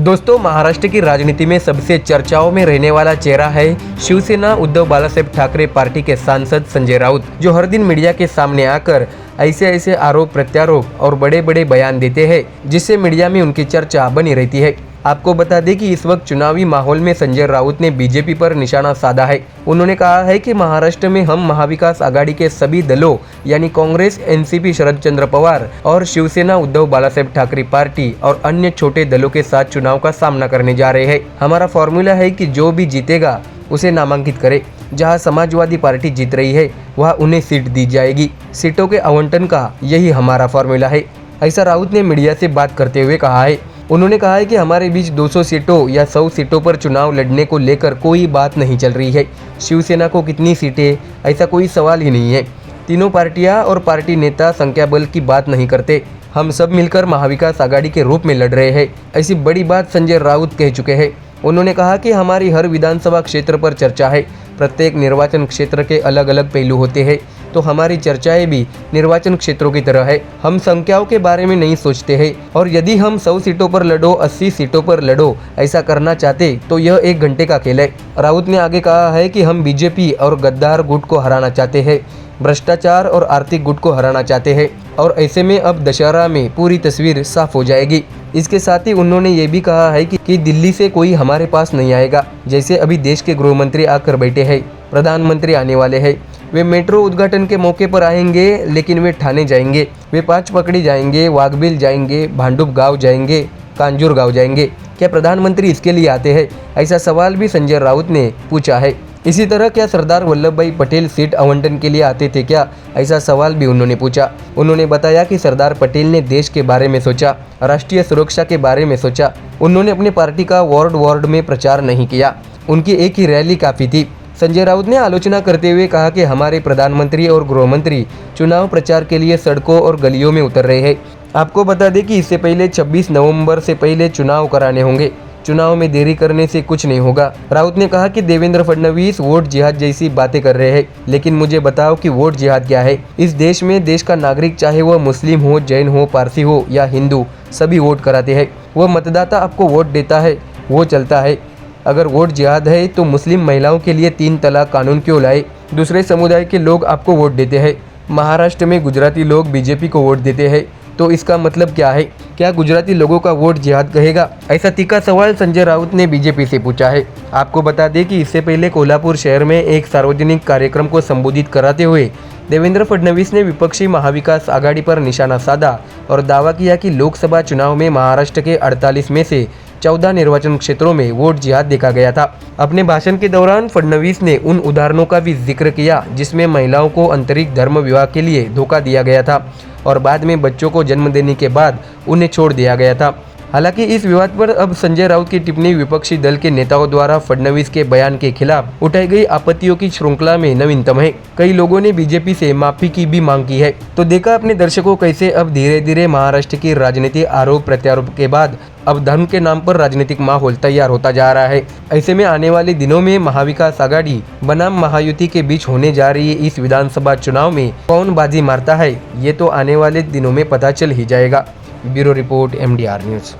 दोस्तों, महाराष्ट्र की राजनीति में सबसे चर्चाओं में रहने वाला चेहरा है शिवसेना उद्धव बालासाहेब ठाकरे पार्टी के सांसद संजय राउत, जो हर दिन मीडिया के सामने आकर ऐसे आरोप प्रत्यारोप और बड़े बड़े बयान देते हैं, जिससे मीडिया में उनकी चर्चा बनी रहती है। आपको बता दें कि इस वक्त चुनावी माहौल में संजय राउत ने बीजेपी पर निशाना साधा है। उन्होंने कहा है कि महाराष्ट्र में हम महाविकास आघाड़ी के सभी दलों यानी कांग्रेस, एनसीपी शरद चंद्र पवार और शिवसेना उद्धव बालासाहेब ठाकरे पार्टी और अन्य छोटे दलों के साथ चुनाव का सामना करने जा रहे हैं। हमारा फॉर्मूला है कि जो भी जीतेगा उसे नामांकित करे। जहां समाजवादी पार्टी जीत रही है वहां उन्हें सीट दी जाएगी। सीटों के आवंटन का यही हमारा फॉर्मूला है, ऐसा राउत ने मीडिया से बात करते हुए कहा है। उन्होंने कहा है कि हमारे बीच 200 सीटों या 100 सीटों पर चुनाव लड़ने को लेकर कोई बात नहीं चल रही है। शिवसेना को कितनी सीटें, ऐसा कोई सवाल ही नहीं है। तीनों पार्टियां और पार्टी नेता संख्या बल की बात नहीं करते। हम सब मिलकर महाविकास आघाड़ी के रूप में लड़ रहे हैं, ऐसी बड़ी बात संजय राउत कह चुके हैं। उन्होंने कहा कि हमारी हर विधानसभा क्षेत्र पर चर्चा है। प्रत्येक निर्वाचन क्षेत्र के अलग अलग पहलू होते हैं, तो हमारी चर्चाएं भी निर्वाचन क्षेत्रों की तरह है। हम संख्याओं के बारे में नहीं सोचते हैं, और यदि हम 100 सीटों पर लड़ो, 80 सीटों पर लड़ो, ऐसा करना चाहते तो यह 1 घंटे का खेल है। राउत ने आगे कहा है कि हम बीजेपी और गद्दार गुट को हराना चाहते हैं, भ्रष्टाचार और आर्थिक गुट को हराना चाहते हैं, और ऐसे में अब दशहरा में पूरी तस्वीर साफ हो जाएगी। इसके साथ ही उन्होंने ये भी कहा है कि दिल्ली से कोई हमारे पास नहीं आएगा। जैसे अभी देश के गृह मंत्री आकर बैठे हैं, प्रधानमंत्री आने वाले हैं। वे मेट्रो उद्घाटन के मौके पर आएंगे, लेकिन वे ठाणे जाएंगे, वे पाचपकड़ी जाएंगे, वाघबिल जाएंगे, भांडुप गांव जाएंगे, कांजूर गांव जाएंगे। क्या प्रधानमंत्री इसके लिए आते हैं? ऐसा सवाल भी संजय राउत ने पूछा है। इसी तरह क्या सरदार वल्लभ भाई पटेल सीट आवंटन के लिए आते थे क्या? ऐसा सवाल भी उन्होंने पूछा। उन्होंने बताया कि सरदार पटेल ने देश के बारे में सोचा, राष्ट्रीय सुरक्षा के बारे में सोचा। उन्होंने अपनी पार्टी का वार्ड में प्रचार नहीं किया, उनकी एक ही रैली काफ़ी थी। संजय राउत ने आलोचना करते हुए कहा कि हमारे प्रधानमंत्री और गृह मंत्री चुनाव प्रचार के लिए सड़कों और गलियों में उतर रहे हैं। आपको बता दें कि इससे पहले 26 नवंबर से पहले चुनाव कराने होंगे। चुनाव में देरी करने से कुछ नहीं होगा। राउत ने कहा कि देवेंद्र फडणवीस वोट जिहाद जैसी बातें कर रहे हैं, लेकिन मुझे बताओ कि वोट जिहाद क्या है। इस देश में देश का नागरिक, चाहे वह मुस्लिम हो, जैन हो, पारसी हो या हिंदू, सभी वोट कराते हैं। वह मतदाता आपको वोट देता है, वो चलता है। अगर वोट जिहाद है तो मुस्लिम महिलाओं के लिए 3 तलाक कानून क्यों लाए? दूसरे समुदाय के लोग आपको वोट देते हैं। महाराष्ट्र में गुजराती लोग बीजेपी को वोट देते हैं, तो इसका मतलब क्या है? क्या गुजराती लोगों का वोट जिहाद कहेगा? ऐसा तीखा सवाल संजय राउत ने बीजेपी से पूछा है। आपको बता दें कि इससे पहले कोल्हापुर शहर में एक सार्वजनिक कार्यक्रम को संबोधित कराते हुए देवेंद्र फडणवीस ने विपक्षी महाविकास आघाड़ी पर निशाना साधा और दावा किया कि लोकसभा चुनाव में महाराष्ट्र के 48 में से 14 निर्वाचन क्षेत्रों में वोट जिहाद देखा गया था। अपने भाषण के दौरान फडणवीस ने उन उदाहरणों का भी जिक्र किया जिसमें महिलाओं को आंतरिक धर्म विवाह के लिए धोखा दिया गया था और बाद में बच्चों को जन्म देने के बाद उन्हें छोड़ दिया गया था। हालांकि इस विवाद पर अब संजय राउत की टिप्पणी विपक्षी दल के नेताओं द्वारा फडणवीस के बयान के खिलाफ उठाई गई आपत्तियों की श्रृंखला में नवीनतम है। कई लोगों ने बीजेपी से माफी की भी मांग की है। तो देखा अपने दर्शकों कैसे अब धीरे धीरे महाराष्ट्र की राजनीति आरोप प्रत्यारोप के बाद अब धर्म के नाम पर राजनीतिक माहौल तैयार होता जा रहा है। ऐसे में आने वाले दिनों में महाविकास आघाड़ी बनाम महायुति के बीच होने जा रही इस विधानसभा चुनाव में कौन बाजी मारता है, ये तो आने वाले दिनों में पता चल ही जाएगा। Bureau report MDR news.